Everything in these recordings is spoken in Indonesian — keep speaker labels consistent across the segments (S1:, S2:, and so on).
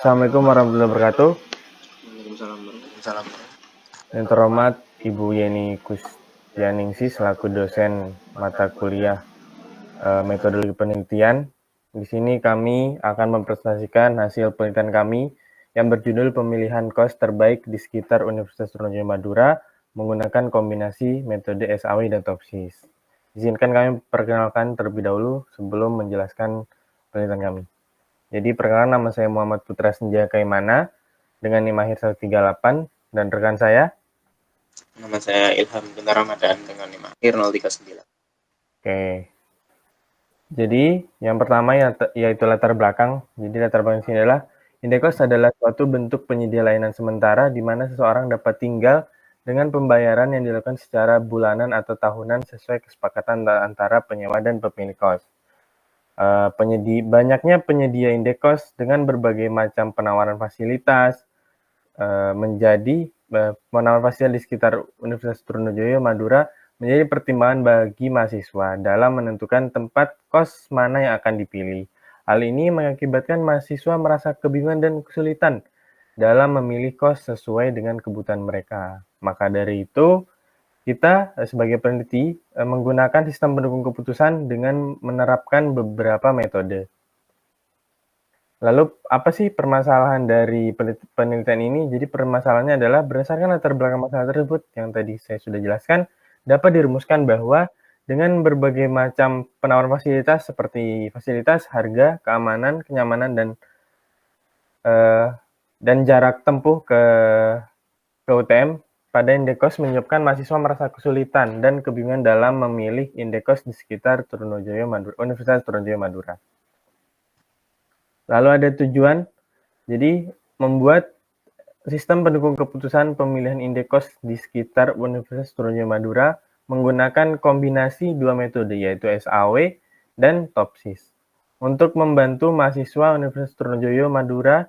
S1: Assalamualaikum warahmatullahi wabarakatuh.
S2: Waalaikumsalam.
S1: Yang terhormat Ibu Yeni Kusdianingsih selaku dosen mata kuliah metodologi penelitian. Di sini kami akan mempresentasikan hasil penelitian kami yang berjudul pemilihan kos terbaik di sekitar Universitas Trunojoyo Madura menggunakan kombinasi metode SAW dan TOPSIS. Izinkan kami perkenalkan terlebih dahulu sebelum menjelaskan penelitian kami. Jadi perkenalkan, nama saya Muhammad Putra Senja Kaimana dengan NIM akhir 138 dan rekan saya.
S2: Nama saya Ilham Bintang Ramadan dengan NIM akhir 039.
S1: Oke. Jadi yang pertama yaitu latar belakang. Jadi latar belakang sini adalah indekos adalah suatu bentuk penyedia layanan sementara di mana seseorang dapat tinggal dengan pembayaran yang dilakukan secara bulanan atau tahunan sesuai kesepakatan antara penyewa dan pemilik kos. Banyaknya penyedia indekos dengan berbagai macam penawaran fasilitas menjadi penawaran fasilitas di sekitar Universitas Trunojoyo Madura menjadi pertimbangan bagi mahasiswa dalam menentukan tempat kos mana yang akan dipilih. Hal ini mengakibatkan mahasiswa merasa kebingungan dan kesulitan dalam memilih kos sesuai dengan kebutuhan mereka. Maka dari itu, kita sebagai peneliti menggunakan sistem pendukung keputusan dengan menerapkan beberapa metode. Lalu apa sih permasalahan dari penelitian ini? Jadi permasalahannya adalah berdasarkan latar belakang masalah tersebut yang tadi saya sudah jelaskan, dapat dirumuskan bahwa dengan berbagai macam penawaran fasilitas seperti fasilitas, harga, keamanan, kenyamanan, dan jarak tempuh ke UTM, pada indekos menyebabkan mahasiswa merasa kesulitan dan kebingungan dalam memilih indekos di sekitar Universitas Trunojoyo Madura. Lalu ada tujuan, jadi membuat sistem pendukung keputusan pemilihan indekos di sekitar Universitas Trunojoyo Madura menggunakan kombinasi dua metode, yaitu SAW dan TOPSIS, untuk membantu mahasiswa Universitas Trunojoyo Madura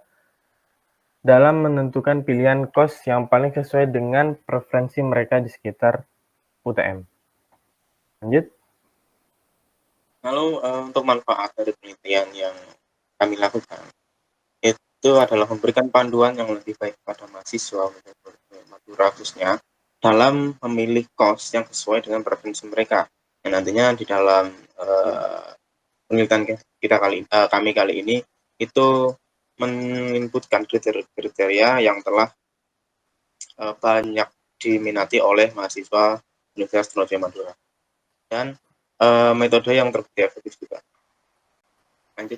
S1: dalam menentukan pilihan kos yang paling sesuai dengan preferensi mereka di sekitar UTM. Lanjut.
S2: Lalu untuk manfaat dari penelitian yang kami lakukan itu adalah memberikan panduan yang lebih baik pada mahasiswa Madura khususnya dalam memilih kos yang sesuai dengan preferensi mereka. Yang nantinya di dalam penelitian kami kali ini itu menginputkan kriteria yang telah banyak diminati oleh mahasiswa Universitas Trunojoyo Madura dan metode yang terbukti efektif juga. Lanjut.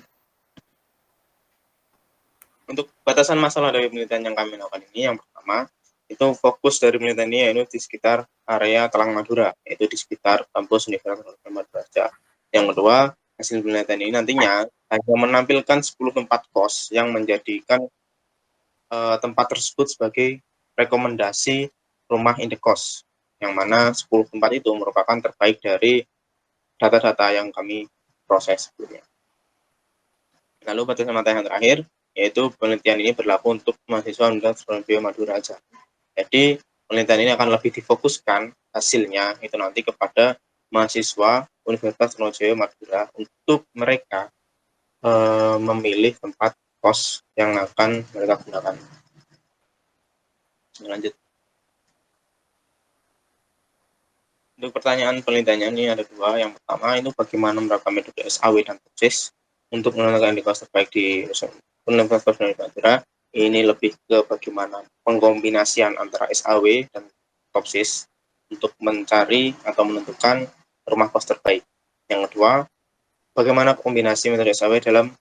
S2: Untuk batasan masalah dari penelitian yang kami lakukan ini, yang pertama itu fokus dari penelitian ini yaitu di sekitar area Kelang Madura, yaitu di sekitar kampus Universitas Trunojoyo Madura. Yang kedua, hasil penelitian ini nantinya hanya menampilkan 10 tempat kos yang menjadikan tempat tersebut sebagai rekomendasi rumah indekos, yang mana 10 tempat itu merupakan terbaik dari data-data yang kami proses sebelumnya. Lalu batasan mata yang terakhir, yaitu penelitian ini berlaku untuk mahasiswa Universitas Trunojoyo Madura saja. Jadi penelitian ini akan lebih difokuskan hasilnya itu nanti kepada mahasiswa Universitas Trunojoyo Madura untuk mereka memilih tempat kos yang akan mereka gunakan. Lanjut. Untuk pertanyaan penelitiannya ini ada dua. Yang pertama itu bagaimana menerapkan metode SAW dan TOPSIS untuk menentukan indikator terbaik di Universitas Trunojoyo Madura. Ini lebih ke bagaimana pengkombinasian antara SAW dan TOPSIS untuk mencari atau menentukan rumah kos terbaik. Yang kedua, bagaimana kombinasi metode SAW dalam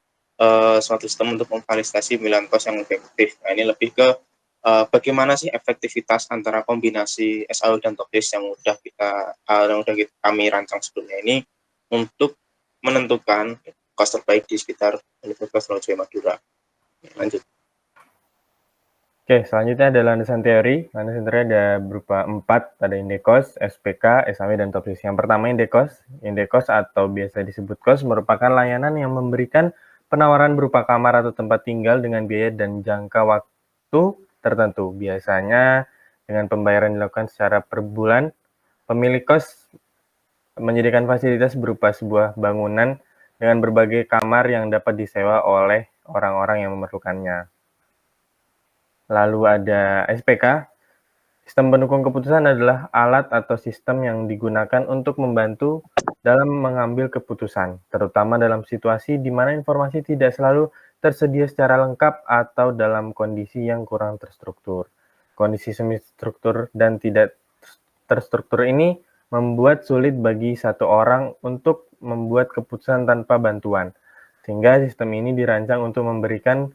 S2: suatu sistem untuk memvalidasi pemilihan kos yang efektif. Nah, ini lebih ke bagaimana sih efektivitas antara kombinasi SAW dan TOPSIS yang udah kami rancang sebelumnya ini untuk menentukan kos terbaik di sekitar Universitas Trunojoyo Madura. Lanjut.
S1: Oke, selanjutnya ada landasan teori. Landasan teori ada berupa 4, ada indekos, SPK, SAW, dan TOPSIS. Yang pertama indekos. Indekos atau biasa disebut kos merupakan layanan yang memberikan penawaran berupa kamar atau tempat tinggal dengan biaya dan jangka waktu tertentu. Biasanya dengan pembayaran dilakukan secara per bulan. Pemilik kos menyediakan fasilitas berupa sebuah bangunan dengan berbagai kamar yang dapat disewa oleh orang-orang yang memerlukannya. Lalu ada SPK. Sistem pendukung keputusan adalah alat atau sistem yang digunakan untuk membantu dalam mengambil keputusan, terutama dalam situasi di mana informasi tidak selalu tersedia secara lengkap atau dalam kondisi yang kurang terstruktur. Kondisi semi-struktur dan tidak terstruktur ini membuat sulit bagi satu orang untuk membuat keputusan tanpa bantuan, sehingga sistem ini dirancang untuk memberikan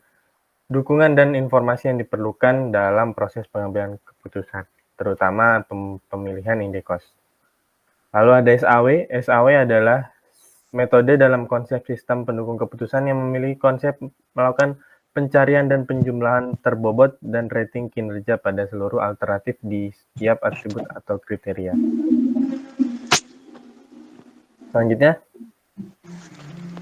S1: dukungan dan informasi yang diperlukan dalam proses pengambilan keputusan, terutama pemilihan indekos. Lalu ada SAW. SAW adalah metode dalam konsep sistem pendukung keputusan yang memiliki konsep melakukan pencarian dan penjumlahan terbobot dan rating kinerja pada seluruh alternatif di setiap atribut atau kriteria. Selanjutnya,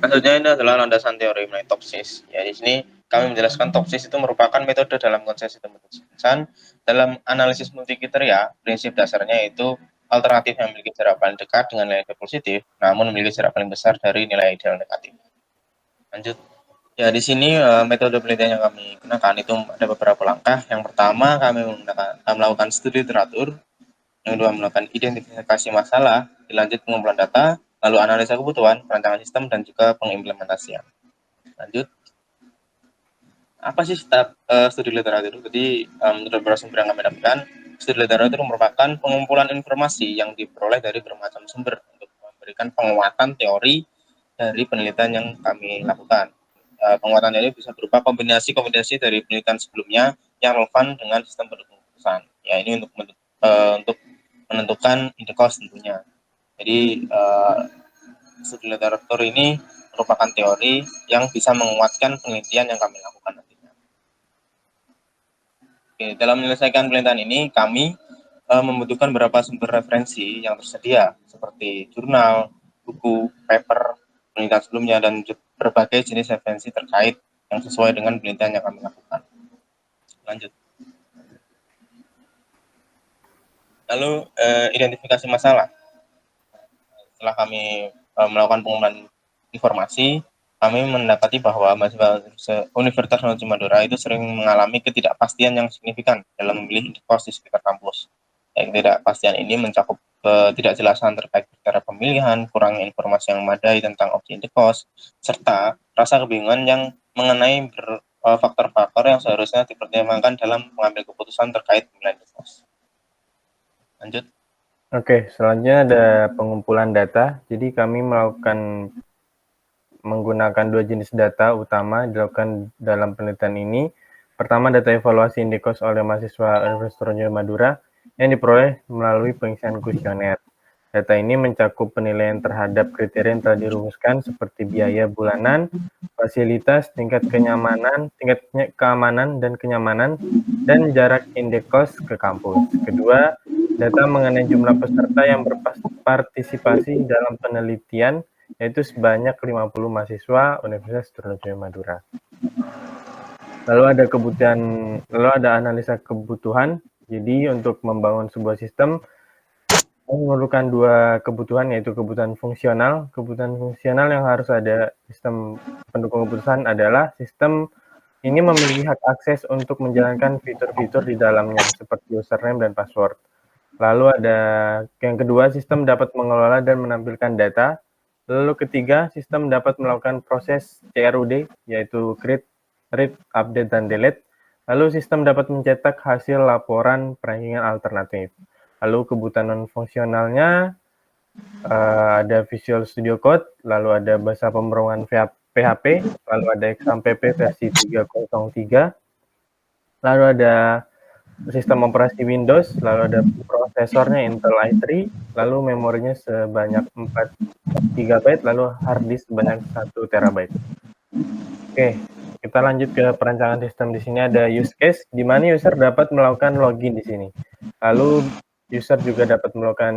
S2: Selanjutnya ini adalah landasan teori mengenai topsis. Ya, di sini kami menjelaskan topsis itu merupakan metode dalam konsep sistem keputusan dalam analisis multikriteria. Prinsip dasarnya yaitu alternatif yang memiliki jarak paling dekat dengan nilai positif, namun memiliki jarak paling besar dari nilai ideal negatif. Lanjut. Ya, di sini metode penelitian yang kami gunakan itu ada beberapa langkah. Yang pertama, kami melakukan studi literatur. Yang kedua, melakukan identifikasi masalah, dilanjut pengumpulan data, lalu analisa kebutuhan, perancangan sistem, dan juga pengimplementasian. Lanjut. Apa sih studi literatur? Jadi, menurut beberapa sumber yang kami dapatkan, studi literatur merupakan pengumpulan informasi yang diperoleh dari bermacam sumber untuk memberikan penguatan teori dari penelitian yang kami lakukan. Penguatan teori bisa berupa kombinasi-kombinasi dari penelitian sebelumnya yang relevan dengan sistem pendukung keputusan. Ya, ini untuk menentukan indekos tentunya. Jadi studi literatur ini merupakan teori yang bisa menguatkan penelitian yang kami lakukan nantinya. Oke, dalam menyelesaikan penelitian ini kami membutuhkan beberapa sumber referensi yang tersedia seperti jurnal, buku, paper, penelitian sebelumnya, dan berbagai jenis referensi terkait yang sesuai dengan penelitian yang kami lakukan. Lanjut. Lalu identifikasi masalah. Setelah kami melakukan pengumpulan informasi, kami mendapati bahwa mahasiswa Universitas Teknologi Madura itu sering mengalami ketidakpastian yang signifikan dalam memilih indekos di sekitar kampus. Ketidakpastian ini mencakup ketidakjelasan terkait kriteria pemilihan, kurangnya informasi yang memadai tentang opsi indekos, serta rasa kebingungan yang mengenai faktor-faktor yang seharusnya dipertimbangkan dalam mengambil keputusan terkait pemilihan indekos. Lanjut.
S1: Oke, selanjutnya ada pengumpulan data. Jadi kami menggunakan dua jenis data utama dilakukan dalam penelitian ini. Pertama, data evaluasi indekos oleh mahasiswa Universitas Teknologi Madura yang diperoleh melalui pengisian kuesioner. Data ini mencakup penilaian terhadap kriteria yang telah dirumuskan seperti biaya bulanan, fasilitas, tingkat keamanan dan kenyamanan, dan jarak indekos ke kampus. Kedua, data mengenai jumlah peserta yang berpartisipasi dalam penelitian, yaitu sebanyak 50 mahasiswa Universitas Trunojoyo Madura. Lalu ada analisa kebutuhan. Jadi untuk membangun sebuah sistem memerlukan dua kebutuhan, yaitu kebutuhan fungsional. Kebutuhan fungsional yang harus ada sistem pendukung keputusan adalah sistem ini memiliki hak akses untuk menjalankan fitur-fitur di dalamnya seperti username dan password. Lalu ada yang kedua, sistem dapat mengelola dan menampilkan data. Lalu ketiga, sistem dapat melakukan proses CRUD, yaitu create, read, update, dan delete. Lalu sistem dapat mencetak hasil laporan perankingan alternatif. Lalu kebutuhan non-fungsionalnya ada Visual Studio Code, lalu ada bahasa pemrograman PHP, lalu ada XAMPP versi 3.03, lalu ada sistem operasi Windows, lalu ada prosesornya Intel i3, lalu memorinya sebanyak 4 GB, lalu hard disk sebanyak 1 TB. Oke, kita lanjut ke perancangan sistem. Di sini ada use case, di mana user dapat melakukan login di sini. Lalu user juga dapat melakukan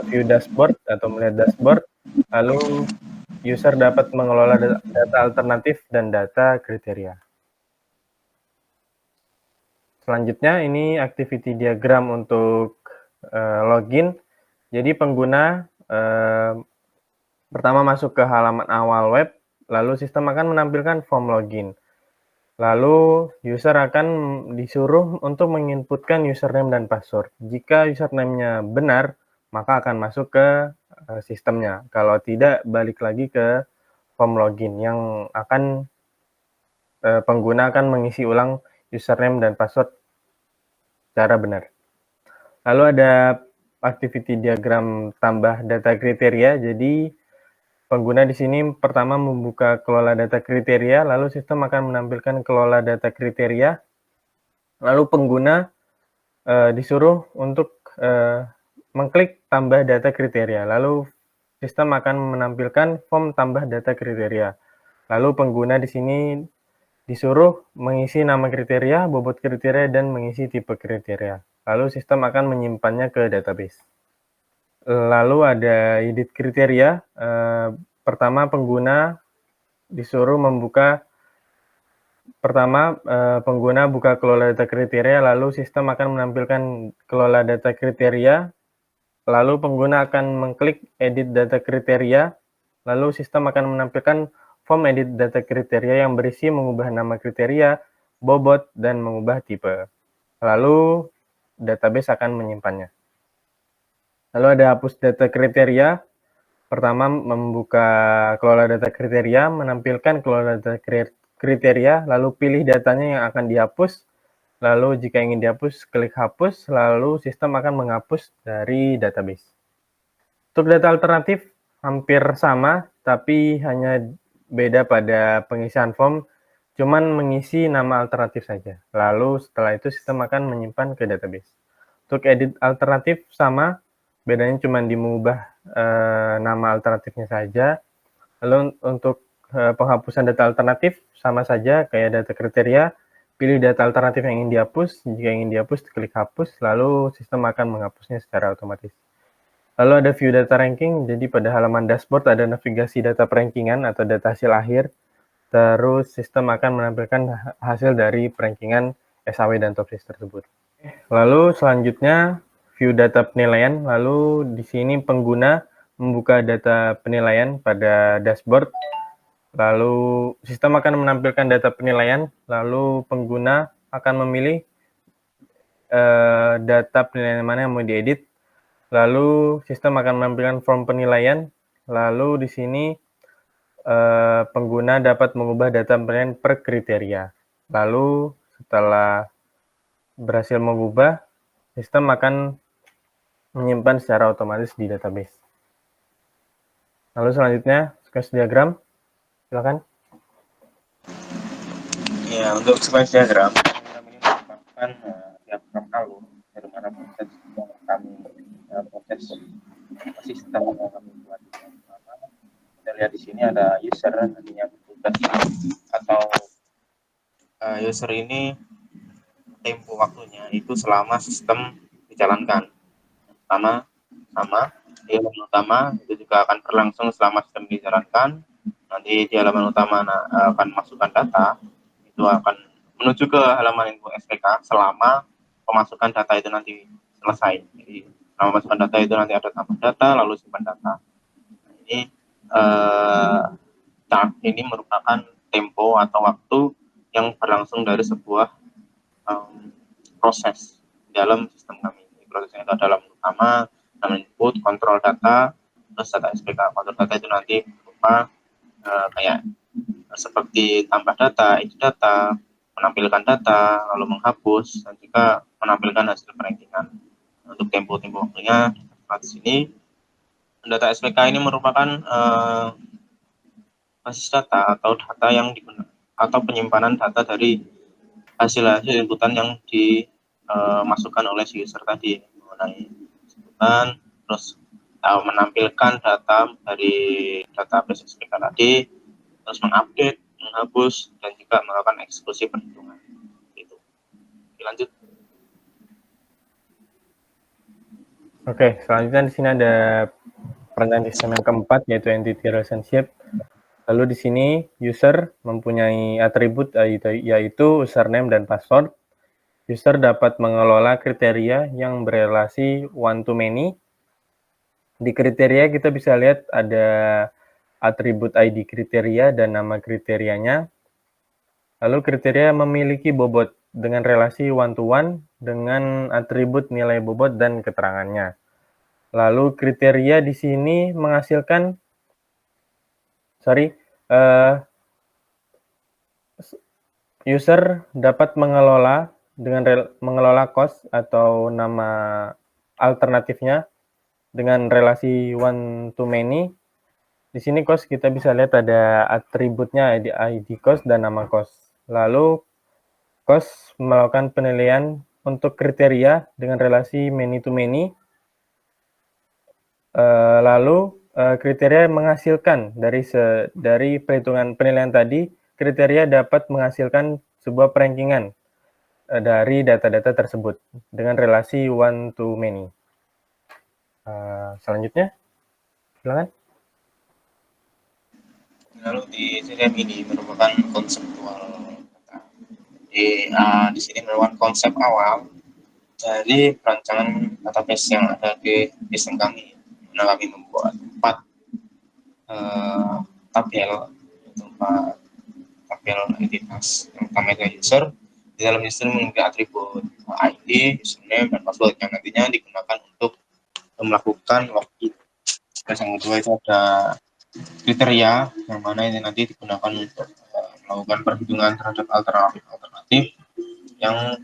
S1: view dashboard atau melihat dashboard. Lalu user dapat mengelola data alternatif dan data kriteria. Selanjutnya ini activity diagram untuk login. Jadi pengguna pertama masuk ke halaman awal web, lalu sistem akan menampilkan form login. Lalu user akan disuruh untuk menginputkan username dan password. Jika username-nya benar, maka akan masuk ke sistemnya. Kalau tidak, balik lagi ke form login yang akan pengguna akan mengisi ulang username dan password secara benar. Lalu ada activity diagram tambah data kriteria. Jadi pengguna di sini pertama membuka kelola data kriteria, lalu sistem akan menampilkan kelola data kriteria, lalu pengguna disuruh untuk mengklik tambah data kriteria, lalu sistem akan menampilkan form tambah data kriteria. Lalu pengguna di sini disuruh mengisi nama kriteria, bobot kriteria, dan mengisi tipe kriteria. Lalu sistem akan menyimpannya ke database. Lalu ada edit kriteria. Pertama, pengguna disuruh membuka pengguna buka kelola data kriteria, lalu sistem akan menampilkan kelola data kriteria, lalu pengguna akan mengklik edit data kriteria, lalu sistem akan menampilkan form edit data kriteria yang berisi mengubah nama kriteria, bobot, dan mengubah tipe. Lalu database akan menyimpannya. Lalu ada hapus data kriteria. Pertama, membuka kelola data kriteria, menampilkan kelola data kriteria, lalu pilih datanya yang akan dihapus. Lalu jika ingin dihapus, klik hapus, lalu sistem akan menghapus dari database. Untuk data alternatif hampir sama, tapi hanya beda pada pengisian form, cuman mengisi nama alternatif saja. Lalu setelah itu sistem akan menyimpan ke database. Untuk edit alternatif sama, bedanya cuma di mengubah nama alternatifnya saja. Lalu untuk penghapusan data alternatif sama saja kayak data kriteria, pilih data alternatif yang ingin dihapus. Jika ingin dihapus, klik hapus, lalu sistem akan menghapusnya secara otomatis. Lalu ada view data ranking, jadi pada halaman dashboard ada navigasi data perankingan atau data hasil akhir. Terus sistem akan menampilkan hasil dari perankingan SAW dan top list tersebut. Lalu selanjutnya view data penilaian. Lalu di sini pengguna membuka data penilaian pada dashboard. Lalu sistem akan menampilkan data penilaian. Lalu pengguna akan memilih data penilaian mana yang mau diedit. Lalu sistem akan menampilkan form penilaian. Lalu di sini pengguna dapat mengubah data penilaian per kriteria. Lalu setelah berhasil mengubah, sistem akan menyimpan secara otomatis di database. Lalu selanjutnya sequence diagram, silakan.
S2: Ya, untuk sequence diagram ini merupakan diagram alur dari mana proses yang kami proses sistem yang kami buat. Kita lihat di sini ada user nantinya bertugas atau user ini tempo waktunya itu selama sistem dijalankan. Sama di halaman utama itu juga akan berlangsung selama sistem dijalankan. Nanti di halaman utama akan masukkan data, itu akan menuju ke halaman info SPK selama pemasukan data itu nanti selesai. Jadi selama pemasukan data itu nanti ada tambah data lalu simpan data. Ini merupakan tempo atau waktu yang berlangsung dari sebuah proses dalam sistem kami. Prosesnya itu dalam utama, dalam input, kontrol data, terus data SPK. Kontrol data itu nanti berupa kayak seperti tambah data, edit data, menampilkan data, lalu menghapus, dan juga menampilkan hasil perankingan. Untuk tempo-tempo waktunya di sini, data SPK ini merupakan basis data atau data yang digunakan atau penyimpanan data dari hasil-hasil inputan yang dimasukkan oleh si user tadi mengenai sebutan, terus menampilkan data dari database SPK tadi, terus mengupdate, menghapus, dan juga melakukan eksekusi perhitungan. Gitu. Lanjut.
S1: Oke, selanjutnya di sini ada perencanaan sistem yang keempat yaitu entity relationship. Lalu di sini user mempunyai atribut yaitu username dan password. User dapat mengelola kriteria yang berelasi one to many. Di kriteria kita bisa lihat ada atribut ID kriteria dan nama kriterianya. Lalu kriteria memiliki bobot dengan relasi one-to-one dengan atribut nilai bobot dan keterangannya. Lalu kriteria di sini menghasilkan, user dapat mengelola cost atau nama alternatifnya dengan relasi one to many. Di sini cost kita bisa lihat ada atributnya ID cost dan nama cost. Lalu cost melakukan penilaian untuk kriteria dengan relasi many to many. Lalu kriteria menghasilkan dari perhitungan penilaian tadi, kriteria dapat menghasilkan sebuah perankingan dari data-data tersebut dengan relasi one to many. Selanjutnya, silakan.
S2: Lalu di CRM ini merupakan konseptual data. Di sini merupakan konsep awal dari perancangan database yang ada di sistem kami. Nah, kami membuat 4 tabel, yaitu 4 tabel entitas. Yang pertama itu user. Di dalam user memiliki atribut ID, username, dan password yang nantinya digunakan untuk melakukan login. Terus yang kedua itu ada kriteria yang mana ini nanti digunakan untuk melakukan perhitungan terhadap alternatif yang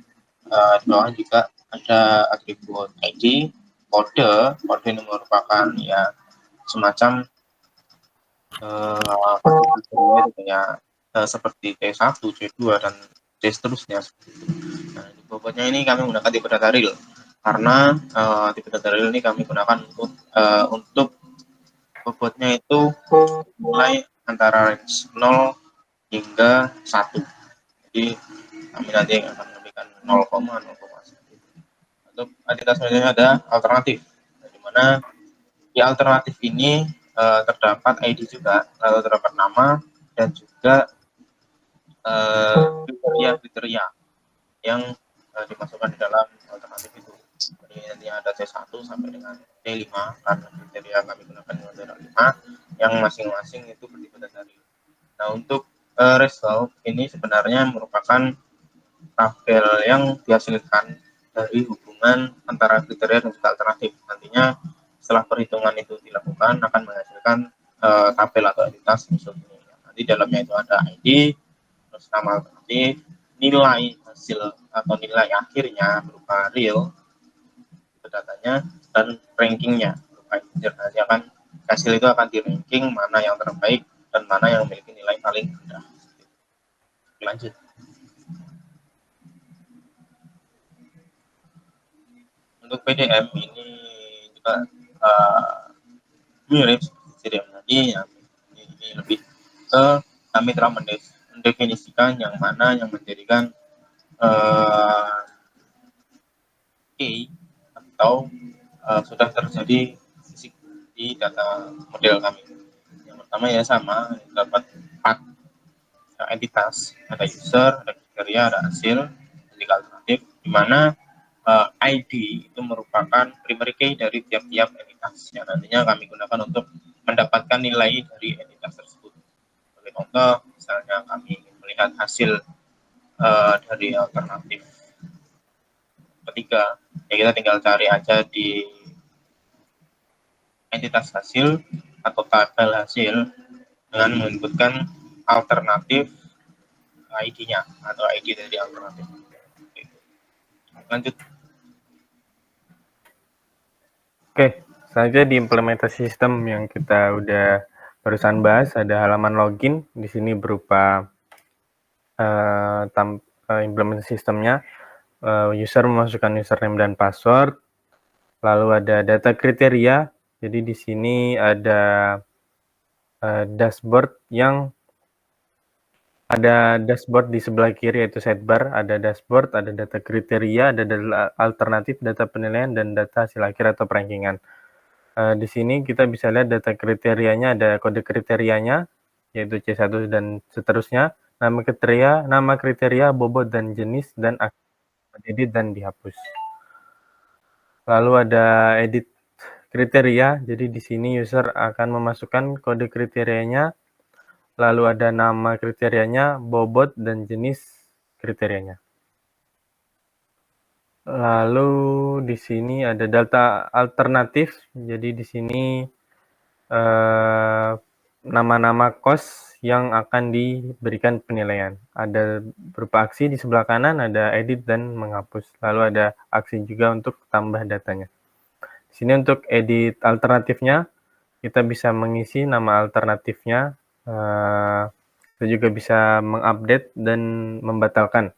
S2: di bawah juga ada atribut ID, kode ini merupakan ya semacam kayak seperti T1, C2 dan C seterusnya. Nah, di bobotnya ini kami menggunakan tipe data real karena tipe data real ini kami gunakan untuk bobotnya itu mulai antara range 0 hingga 1. Jadi kami nanti akan memberikan 0,1. Untuk entitas selanjutnya ada alternatif, di mana di alternatif ini terdapat ID juga, lalu terdapat nama dan juga kriteria yang dimasukkan di dalam alternatif itu. Jadi nanti ada C1 sampai dengan C5 karena kriteria kami gunakan ada 5 yang masing-masing itu bertipe dari. Nah, untuk result ini sebenarnya merupakan tabel yang dihasilkan dari hubungan antara kriteria dan juga alternatif. Nantinya setelah perhitungan itu dilakukan akan menghasilkan tabel atau entitas result ini. Nanti dalamnya itu ada ID, terus nama alternatif, nilai hasil atau nilai akhirnya berupa real datanya, dan rankingnya berupa integer. Nanti akan hasil itu akan di ranking mana yang terbaik dan mana yang memiliki nilai paling rendah. Lanjut. Untuk PDM ini juga mirip CDM tadi, ya, ini lebih ke kami telah mendefinisikan yang mana yang menjadikan key atau sudah terjadi fisik di data model kami. Yang pertama ya sama, dapat 4 entitas, ada user, ada kriteria, ada hasil, dan alternatif, di mana ID itu merupakan primary key dari tiap-tiap entitas yang nantinya kami gunakan untuk mendapatkan nilai dari entitas tersebut. Sebagai contoh, misalnya kami ingin melihat hasil dari alternatif ketiga, ya kita tinggal cari aja di entitas hasil atau tabel hasil dengan menginputkan alternatif ID-nya atau ID dari alternatif. Lanjut.
S1: Oke, selanjutnya di implementasi sistem yang kita udah barusan bahas, ada halaman login. Di sini berupa implementasi sistemnya. User memasukkan username dan password. Lalu ada data kriteria. Jadi di sini ada dashboard yang ada dashboard di sebelah kiri yaitu sidebar, ada dashboard, ada data kriteria, ada data alternatif, data penilaian, dan data hasil akhir atau perankingan. Di sini kita bisa lihat data kriterianya, ada kode kriterianya, yaitu C1 dan seterusnya, nama kriteria, bobot dan jenis, dan edit dan dihapus. Lalu ada edit kriteria, jadi di sini user akan memasukkan kode kriterianya, lalu ada nama kriterianya, bobot, dan jenis kriterianya. Lalu di sini ada data alternatif, jadi di sini nama-nama kos yang akan diberikan penilaian. Ada berupa aksi di sebelah kanan, ada edit dan menghapus. Lalu ada aksi juga untuk tambah datanya. Di sini untuk edit alternatifnya, kita bisa mengisi nama alternatifnya. Kita juga bisa mengupdate dan membatalkan.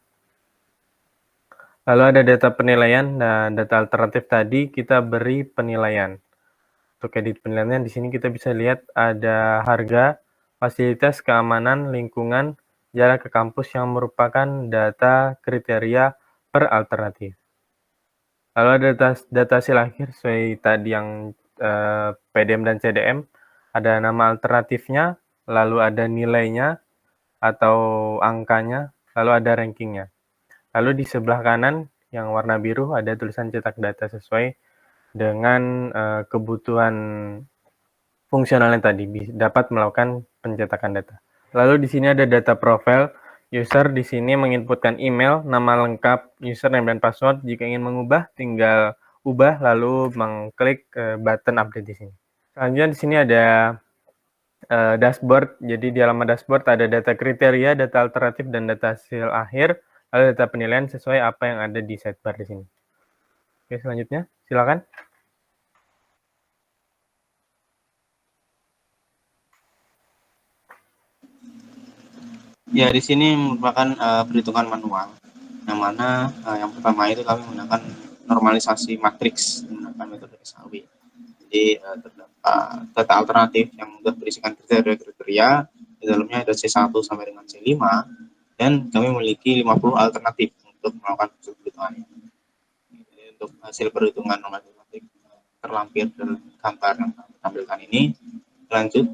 S1: Lalu ada data penilaian. Nah, data alternatif tadi kita beri penilaian. Untuk edit penilaiannya di sini kita bisa lihat ada harga, fasilitas, keamanan, lingkungan, jarak ke kampus yang merupakan data kriteria per alternatif. Lalu ada data hasil akhir sesuai tadi yang PDM dan CDM. Ada nama alternatifnya, lalu ada nilainya atau angkanya, lalu ada rankingnya. Lalu di sebelah kanan yang warna biru ada tulisan cetak data sesuai dengan kebutuhan fungsionalnya tadi, dapat melakukan pencetakan data. Lalu di sini ada data profile. User di sini menginputkan email, nama lengkap, username dan password. Jika ingin mengubah, tinggal ubah lalu mengklik button update di sini. Selanjutnya di sini ada dashboard. Jadi di halaman dashboard ada data kriteria, data alternatif, dan data hasil akhir. Lalu data penilaian sesuai apa yang ada di sidebar di sini. Oke, selanjutnya silakan.
S2: Ya, di sini merupakan perhitungan manual, yang mana yang pertama itu kami menggunakan normalisasi matriks menggunakan metode SAW. Jadi data alternatif yang sudah berisikan kriteria-kriteria, di dalamnya ada C1 sampai dengan C5, dan kami memiliki 50 alternatif untuk melakukan perhitungannya. Jadi untuk hasil perhitungan normalisasi terlampir dalam gambar yang kami tampilkan ini. Lanjut.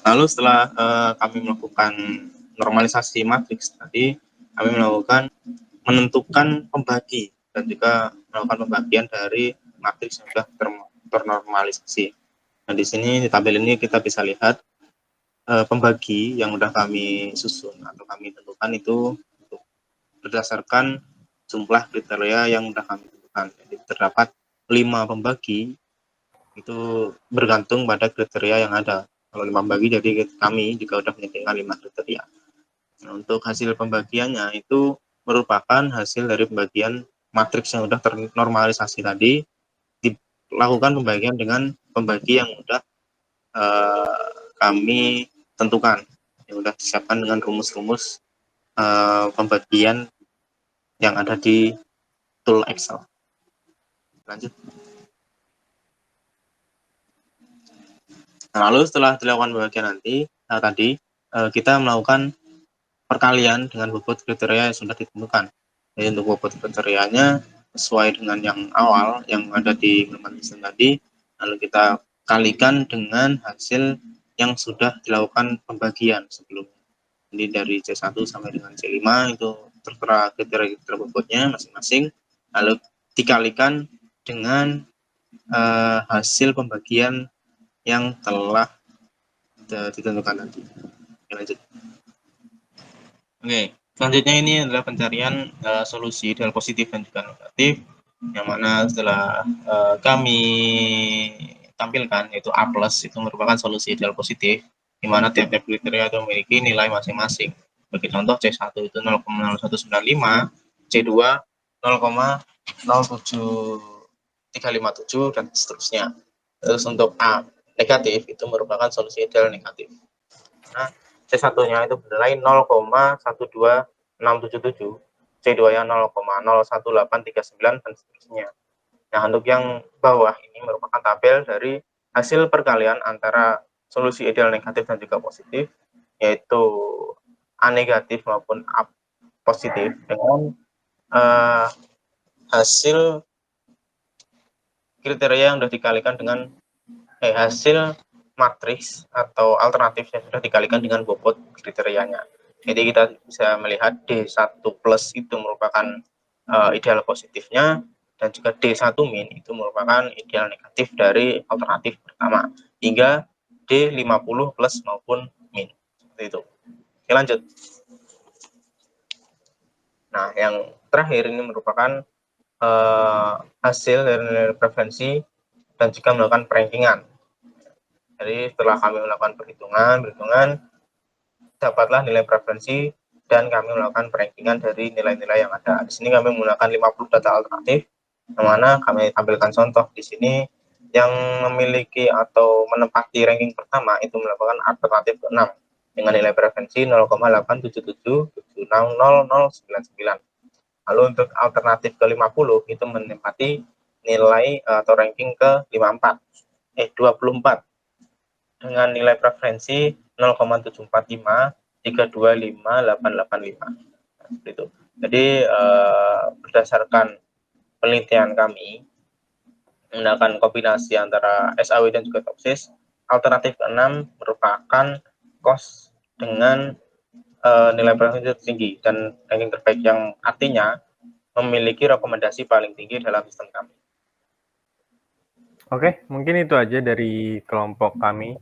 S2: Lalu setelah kami melakukan normalisasi matriks tadi, kami menentukan pembagi dan juga melakukan pembagian dari matriks yang sudah ternormalisasi. Nah, di sini di tabel ini kita bisa lihat pembagi yang sudah kami susun atau kami tentukan itu berdasarkan jumlah kriteria yang sudah kami tentukan. Jadi terdapat 5 pembagi itu bergantung pada kriteria yang ada. Kalau 5 pembagi, jadi kami juga sudah menyediakan 5 kriteria. Nah, untuk hasil pembagiannya itu merupakan hasil dari pembagian matriks yang sudah ternormalisasi tadi, dilakukan pembagian dengan pembagi yang sudah kami tentukan, yang sudah disiapkan dengan rumus-rumus pembagian yang ada di tool Excel. Lanjut. Nah, lalu setelah dilakukan pembagian tadi kita melakukan perkalian dengan bobot kriteria yang sudah ditentukan. Jadi untuk bobot kriterianya sesuai dengan yang awal yang ada di halaman tadi, lalu kita kalikan dengan hasil yang sudah dilakukan pembagian sebelumnya. Jadi dari C1 sampai dengan C5 itu tertera kriteria bobotnya masing-masing, lalu dikalikan dengan hasil pembagian yang telah ditentukan nanti. Lanjut. Oke, selanjutnya ini adalah pencarian solusi ideal positif dan juga negatif, yang mana setelah kami tampilkan yaitu A+, itu merupakan solusi ideal positif, di mana tiap-tiap kriteria itu memiliki nilai masing-masing. Bagi contoh C1 itu 0,0195, C2 0,07357 dan seterusnya. Terus untuk A negatif itu merupakan solusi ideal negatif. Nah, C1-nya itu bernilai 0,12677, C2-nya 0,01839 dan seterusnya. Nah, untuk yang bawah ini merupakan tabel dari hasil perkalian antara solusi ideal negatif dan juga positif, yaitu A negatif maupun A positif dengan hasil kriteria yang sudah dikalikan dengan hasil matriks atau alternatif yang sudah dikalikan dengan bobot kriterianya. Jadi kita bisa melihat D1 plus itu merupakan ideal positifnya, dan juga D1 min itu merupakan ideal negatif dari alternatif pertama hingga D50 plus maupun min. Seperti itu. Oke, lanjut. Nah, yang terakhir ini merupakan hasil dari nilai preferensi dan juga melakukan perankingan. Jadi setelah kami melakukan perhitungan, dapatlah nilai preferensi dan kami melakukan perankingan dari nilai-nilai yang ada. Di sini kami menggunakan 50 data alternatif, yang mana kami tampilkan contoh di sini yang memiliki atau menempati ranking pertama itu merupakan alternatif ke-6 dengan nilai preferensi 0,8777000099. Lalu untuk alternatif ke-50 itu menempati nilai atau ranking ke-24 dengan nilai preferensi 0,7453258885. Itu. Jadi berdasarkan penelitian kami menggunakan kombinasi antara SAW dan juga toksis, alternatif ke-6 merupakan kos dengan nilai preferensi tertinggi dan ranking terbaik, yang artinya memiliki rekomendasi paling tinggi dalam sistem kami.
S1: Oke, mungkin itu aja dari kelompok kami.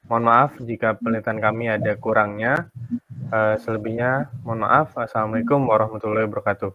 S1: Mohon maaf jika penelitian kami ada kurangnya. Selebihnya, mohon maaf. Assalamualaikum warahmatullahi wabarakatuh.